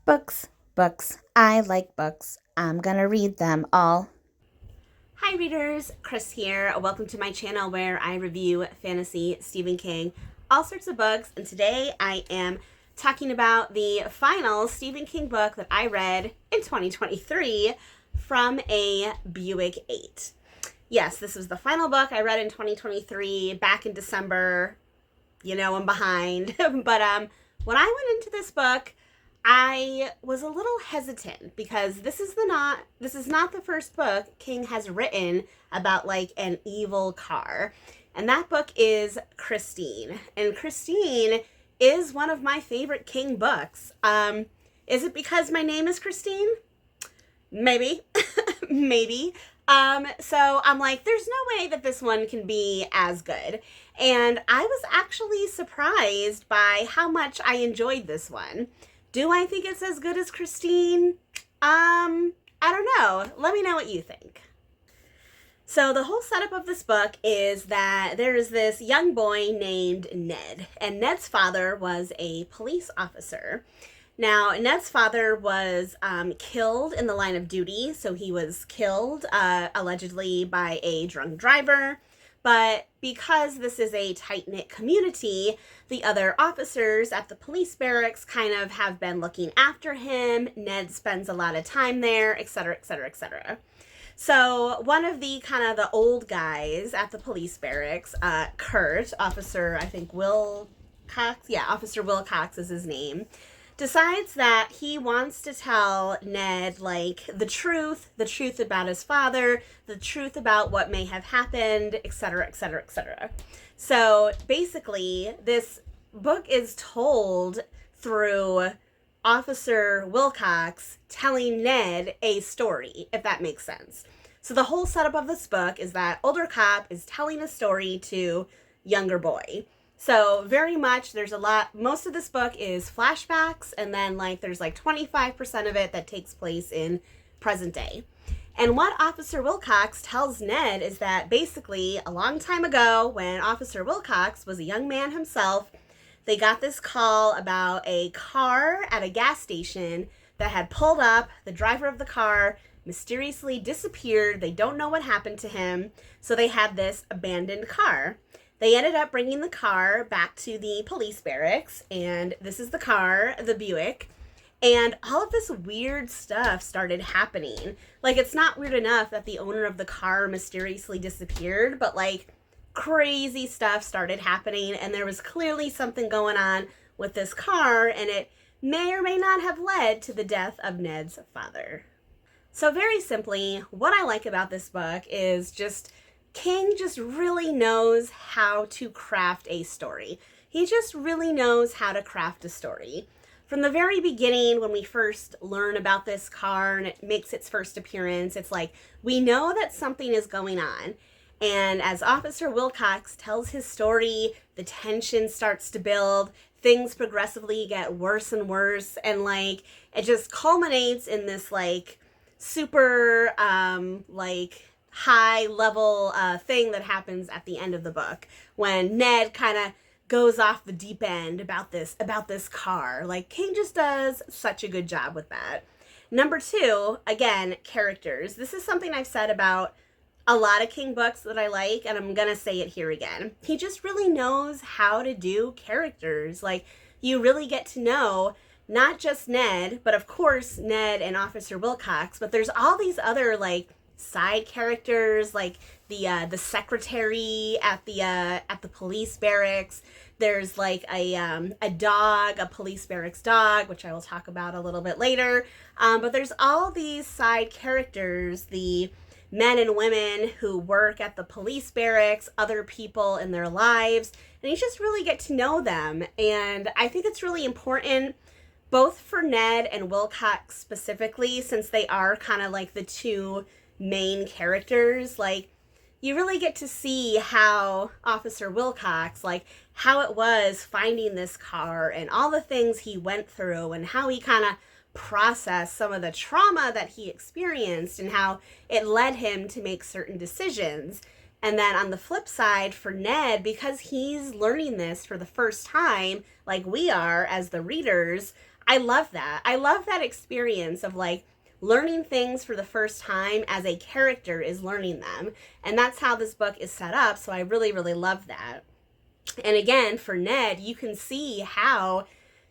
Books, books. I like books. I'm gonna read them all. Hi readers, Chris here. Welcome to my channel where I review fantasy, Stephen King, all sorts of books. And today I am talking about the final Stephen King book that I read in 2023, From A Buick 8. Yes, this was the final book I read in 2023, back in December. You know I'm behind. But when I went into this book, I was a little hesitant because this is not the first book King has written about like an evil car. And that book is Christine. And Christine is one of my favorite King books. Is it because my name is Christine? Maybe. Maybe. So I'm like, there's no way that this one can be as good. And I was actually surprised by how much I enjoyed this one. Do I think it's as good as Christine? I don't know. Let me know what you think. So the whole setup of this book is that there is this young boy named Ned, and Ned's father was a police officer. Now, Ned's father was killed in the line of duty, so he was killed allegedly by a drunk driver. But because this is a tight-knit community, the other officers at the police barracks kind of have been looking after him. Ned spends a lot of time there, etc., etc., etc. So one of the kind of the old guys at the police barracks, Kurt, Officer, I think Wilcox, yeah, Officer Wilcox is his name, decides that he wants to tell Ned, like, the truth about his father, the truth about what may have happened, etc., etc., etc. So basically, this book is told through Officer Wilcox telling Ned a story, if that makes sense. So the whole setup of this book is that older cop is telling a story to younger boy. So very much most of this book is flashbacks, and then there's 25% of it that takes place in present day. And what Officer Wilcox tells Ned is that basically a long time ago, when Officer Wilcox was a young man himself, they got this call about a car at a gas station that had pulled up. The driver of the car mysteriously disappeared. They don't know what happened to him. So they had this abandoned car. They ended up bringing the car back to the police barracks, and this is the car, the Buick, and all of this weird stuff started happening. It's not weird enough that the owner of the car mysteriously disappeared, but crazy stuff started happening, and there was clearly something going on with this car, and it may or may not have led to the death of Ned's father. So very simply, what I like about this book is King just really knows how to craft a story. He just really knows how to craft a story. From the very beginning, when we first learn about this car and it makes its first appearance, it's we know that something is going on. And as Officer Wilcox tells his story, the tension starts to build, things progressively get worse and worse, and it just culminates in this super high level thing that happens at the end of the book when Ned kind of goes off the deep end about this car. King just does such a good job with that. Number two, again, characters. This is something I've said about a lot of King books that I like, and I'm gonna say it here again. He just really knows how to do characters. You really get to know not just Ned, but of course Ned and Officer Wilcox, but there's all these other side characters, the secretary at the police barracks. There's a dog, a police barracks dog, which I will talk about a little bit later. But there's all these side characters, the men and women who work at the police barracks, other people in their lives, and you just really get to know them. And I think it's really important, both for Ned and Wilcox specifically, since they are kind of the two main characters. You really get to see how Officer Wilcox, how it was finding this car and all the things he went through and how he kind of processed some of the trauma that he experienced and how it led him to make certain decisions. And then on the flip side for Ned, because he's learning this for the first time, like we are as the readers, I love that. I love that experience of like learning things for the first time as a character is learning them. And that's how this book is set up. So I really, really love that. And again, for Ned, you can see how,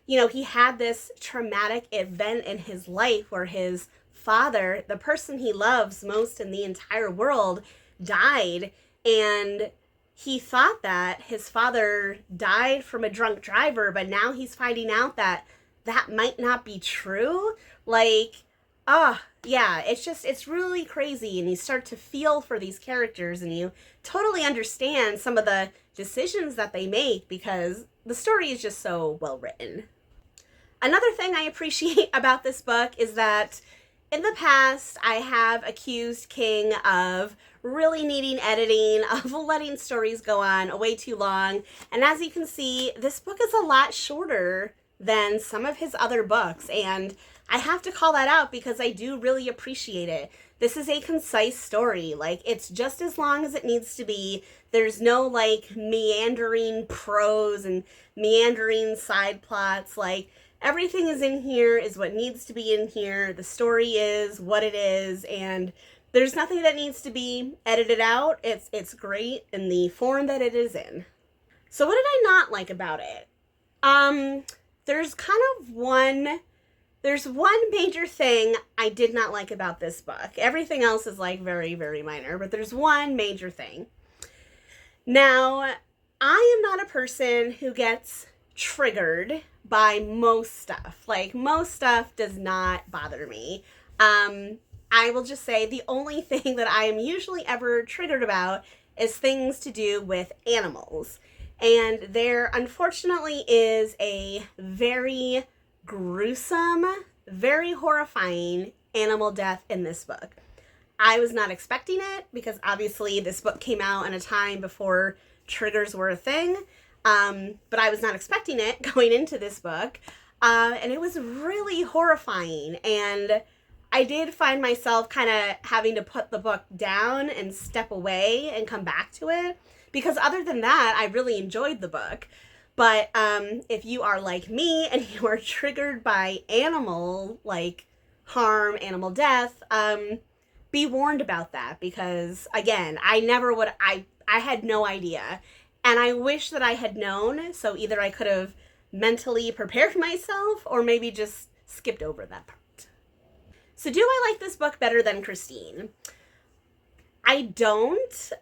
he had this traumatic event in his life where his father, the person he loves most in the entire world, died. And he thought that his father died from a drunk driver, but now he's finding out that that might not be true. Like, yeah, it's really crazy. And you start to feel for these characters and you totally understand some of the decisions that they make because the story is just so well written. Another thing I appreciate about this book is that in the past, I have accused King of really needing editing, of letting stories go on way too long. And as you can see, this book is a lot shorter than some of his other books. And I have to call that out because I do really appreciate it. This is a concise story. Like, it's just as long as it needs to be. There's no, like, meandering prose and meandering side plots. Like, everything is in here is what needs to be in here. The story is what it is, and there's nothing that needs to be edited out. It's great in the form that it is in. So what did I not like about it? There's one major thing I did not like about this book. Everything else is like very, very minor, but there's one major thing. Now, I am not a person who gets triggered by most stuff. Like, most stuff does not bother me. I will just say the only thing that I am usually ever triggered about is things to do with animals. And there unfortunately is a very gruesome, very horrifying animal death in this book. I was not expecting it because obviously this book came out in a time before triggers were a thing. But I was not expecting it going into this book. And it was really horrifying. And I did find myself kind of having to put the book down and step away and come back to it. Because other than that, I really enjoyed the book. But if you are like me and you are triggered by animal, like harm, animal death, be warned about that. Because again, I had no idea. And I wish that I had known, so either I could have mentally prepared myself or maybe just skipped over that part. So do I like this book better than Christine? I don't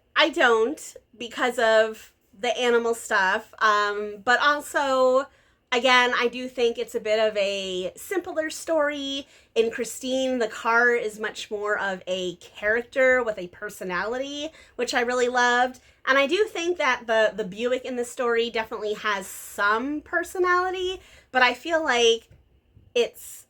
because of the animal stuff, but also, again, I do think it's a bit of a simpler story. In Christine, the car is much more of a character with a personality, which I really loved. And I do think that the Buick in this story definitely has some personality, but I feel like it's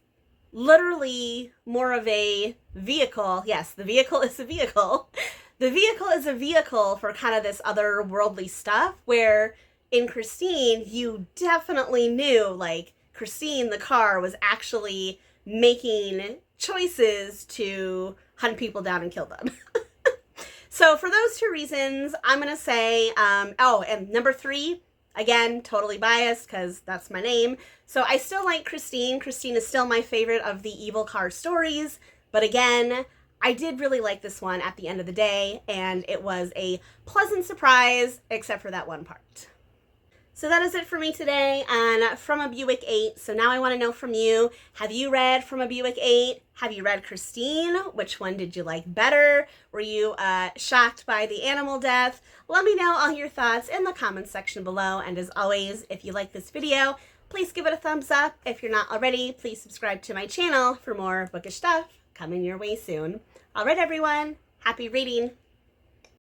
literally more of a vehicle. Yes, the vehicle is a vehicle. The vehicle is a vehicle for kind of this otherworldly stuff, where in Christine, you definitely knew, like, Christine, the car, was actually making choices to hunt people down and kill them. So for those two reasons, I'm going to say, and number 3, again, totally biased because that's my name. So I still like Christine. Christine is still my favorite of the evil car stories. But again, I did really like this one at the end of the day, and it was a pleasant surprise, except for that one part. So that is it for me today on From A Buick 8. So now I want to know from you, have you read From A Buick 8? Have you read Christine? Which one did you like better? Were you shocked by the animal death? Let me know all your thoughts in the comments section below. And as always, if you like this video, please give it a thumbs up. If you're not already, please subscribe to my channel for more bookish stuff coming your way soon. All right, everyone. Happy reading.